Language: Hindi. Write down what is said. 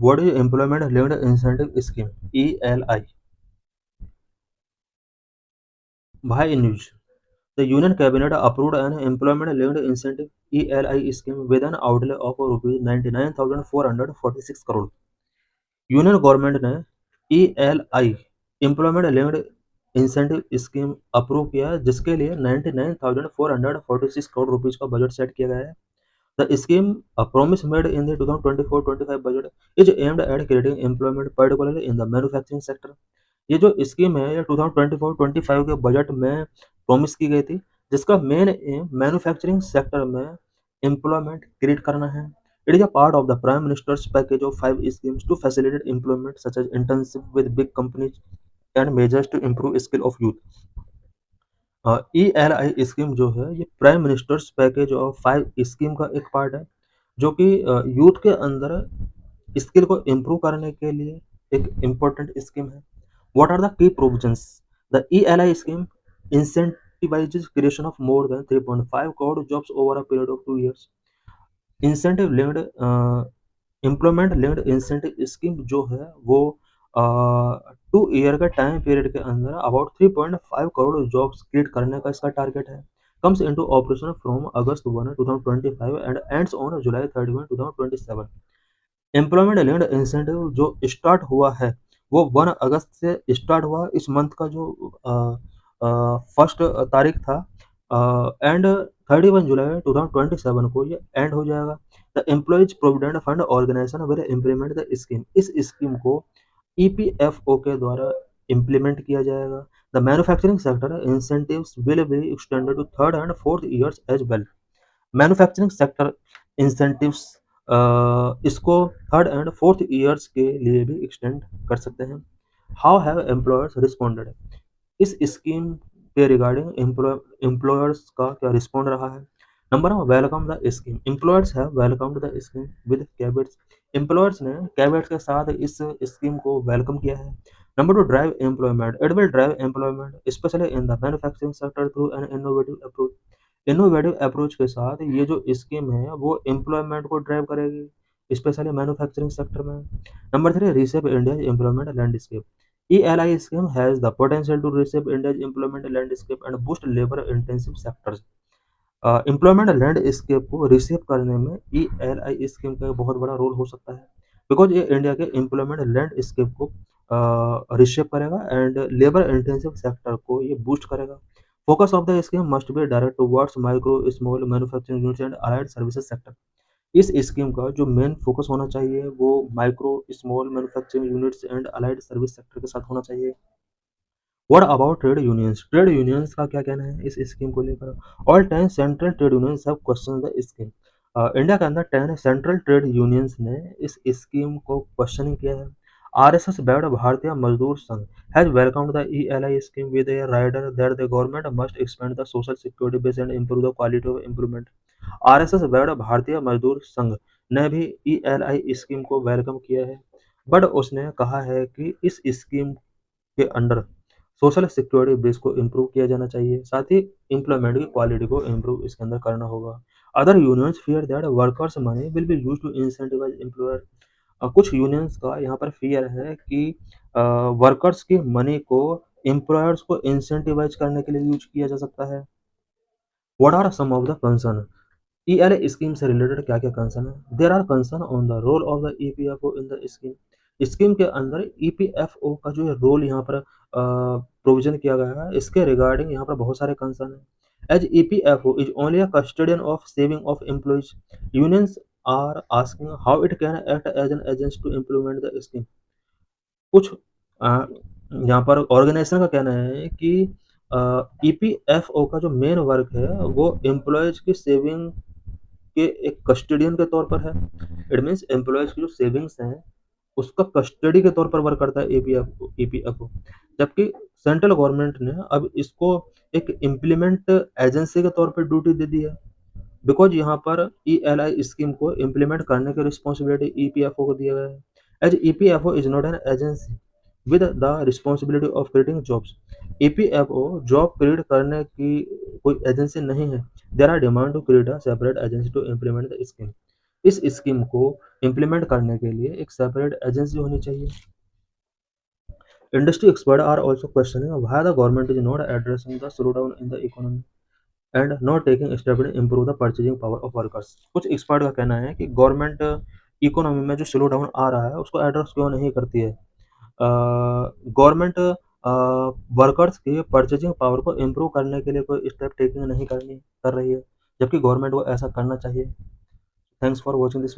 What is Employment Linked Incentive Scheme (ELI)? Bhai News. The Union Cabinet approved an Employment Linked Incentive (ELI) scheme with an outlay of rupees 99,446 crore. Union government ने ELI employment linked incentive scheme approve किया है, जिसके लिए 99,446 करोड़ रुपीज का बजट सेट किया गया है. The scheme, a promise made in the 2024-25 budget, is aimed at creating employment, particularly in the manufacturing sector. ये जो स्कीम है ये 2024-25 के बजट में प्रॉमिस की गई थी, जिसका मेन एम मैन्युफैक्चरिंग सेक्टर में एम्प्लॉयमेंट क्रिएट करना है. It is a part of the prime ministers package of 5 schemes to facilitate employment such as internship with big companies and measures to improve skill of youth. ELI scheme जो है ये prime ministers package of 5 scheme का एक पार्ट है, जो कि यूथ के अंदर स्किल को इम्प्रूव करने के लिए एक इम्पोर्टेंट स्कीम है. What are the key provisions? The ELI scheme incentivizes creation of more than 3.5 crore jobs over a period of 2 years. Incentive linked employment linked incentive scheme जो है वो 2 ईयर का टाइम पीरियड के अंदर अबाउट 3.5 करोड़ जॉब्स क्रिएट करने का इसका टारगेट है. Comes into operation from August 1, 2025 and ends on July 31, 2027. Employment linked incentive जो स्टार्ट हुआ है वो 1 अगस्त से स्टार्ट हुआ. इस मंथ का जो फर्स्ट तारीख था एंड 31 जुलाई 2027 को ये एंड हो जाएगा. The employees provident fund organisation will implement the scheme. इस स्कीम को EPFO के द्वारा इम्प्लीमेंट किया जाएगा. The manufacturing sector incentives will be extended to third and fourth years as well. Manufacturing sector incentives इसको थर्ड एंड फोर्थ ईयर्स के लिए भी एक्सटेंड कर सकते हैं. How have employers responded? इस स्कीम के रिगार्डिंग एम्प्लॉयर्स का क्या रिस्पॉन्ड रहा है? Number 1, welcome the scheme. Employers have welcomed the scheme with caveats. Employers ने कैवेट्स के साथ इस स्कीम को वेलकम किया है. Number 2, drive employment. It will drive employment specially in the manufacturing sector through an innovative approach. Innovative approach के साथ ये जो स्कीम है वो एम्प्लॉयमेंट को ड्राइव करेगी, स्पेशली मैन्युफैक्चरिंग सेक्टर में. Number 3, reshape India employment landscape. ELI scheme has the potential to reshape India's employment landscape and boost labor-intensive sectors. Employment landscape को रिसेप करने में ELI स्कीम का बहुत बड़ा रोल हो सकता है, बिकॉज ये इंडिया के एम्प्लॉयमेंट लैंडस्केप को रिशेप करेगा एंड लेबर इंटेंसिव सेक्टर को ये बूस्ट करेगा. Focus of the scheme must be direct towards micro small manufacturing units and allied services sector. इस स्कीम का जो मेन फोकस होना चाहिए वो micro small manufacturing units and allied service sector के साथ होना चाहिए. What about trade unions? Trade unions का क्या कहना है इस स्कीम को लेकर? All 10 central trade unions have question the scheme. India के अंदर 10 सेंट्रल ट्रेड यूनियंस ने इस स्कीम को क्वेश्चन किया है. RSS बैड भारतीय मजदूर संघ has welcomed the ELI scheme with a rider that the government must expand the social security base and improve the quality of employment. RSS bad भारतीय मजदूर संघ ने भी ELI स्कीम को वेलकम किया है, बट उसने कहा है कि इस स्कीम के अंडर सोशल सिक्योरिटी बेस को इम्प्रूव किया जाना चाहिए, साथ ही एम्प्लॉयमेंट की क्वालिटी को इम्प्रूव इसके अंदर करना होगा. Other unions fear that workers money will be used to incentivise employer. कुछ यूनियंस का यहाँ पर फियर है कि वर्कर्स की मनी को एम्प्लॉयर्स को इंसेंटिवाइज करने के लिए यूज किया जा सकता है. What are some of the concern? ELI scheme से रिलेटेड क्या क्या कंसर्न है? There are concern on the role of the EPFO in the scheme. Scheme के अंदर EPFO का जो रोल यहाँ पर प्रोविजन किया गया है, इसके रिगार्डिंग यहाँ पर बहुत सारे कंसर्न है. As EPFO is only a custodian of saving of employees, unions are asking how it can act as an agent to implement the scheme. कुछ यहाँ पर ऑर्गेनाइजेशन का कहना है कि EPFO का जो मेन वर्क है वो एम्प्लॉयज की सेविंग के एक कस्टोडियन के तौर पर है. इट मीन्स एम्प्लॉयज की जो सेविंग्स हैं उसका कस्टडी के तौर पर वर्क करता है EPFO. जबकि सेंट्रल गवर्नमेंट ने अब इसको एक इम्प्लीमेंट एजेंसी के तौर पर ड्यूटी दे दी है, बिकॉज यहाँ पर ELI स्कीम को इम्प्लीमेंट करने की रिस्पॉन्सिबिलिटी EPFO को दिया गया है. As EPFO is not an agency with the responsibility of creating jobs. EPFO job create करने की कोई एजेंसी नहीं है. There are demand to create a separate agency to implement the scheme. इस स्कीम को इम्प्लीमेंट करने के लिए एक सेपरेट एजेंसी होनी चाहिए। Industry experts are also questioning why the government is not addressing the slowdown in the economy and not taking steps to improve the purchasing power of workers। कुछ एक्सपर्ट का कहना है कि गवर्नमेंट इकोनॉमी में जो स्लो डाउन आ रहा है उसको एड्रेस क्यों नहीं करती है। गवर्नमेंट वर्कर्स के परचेजिंग पावर को इम्प्रूव करने के लिए कोई स्टेप टेकिंग नहीं कर रही है, जबकि गवर्नमेंट को ऐसा करना चाहिए। Thanks for watching this.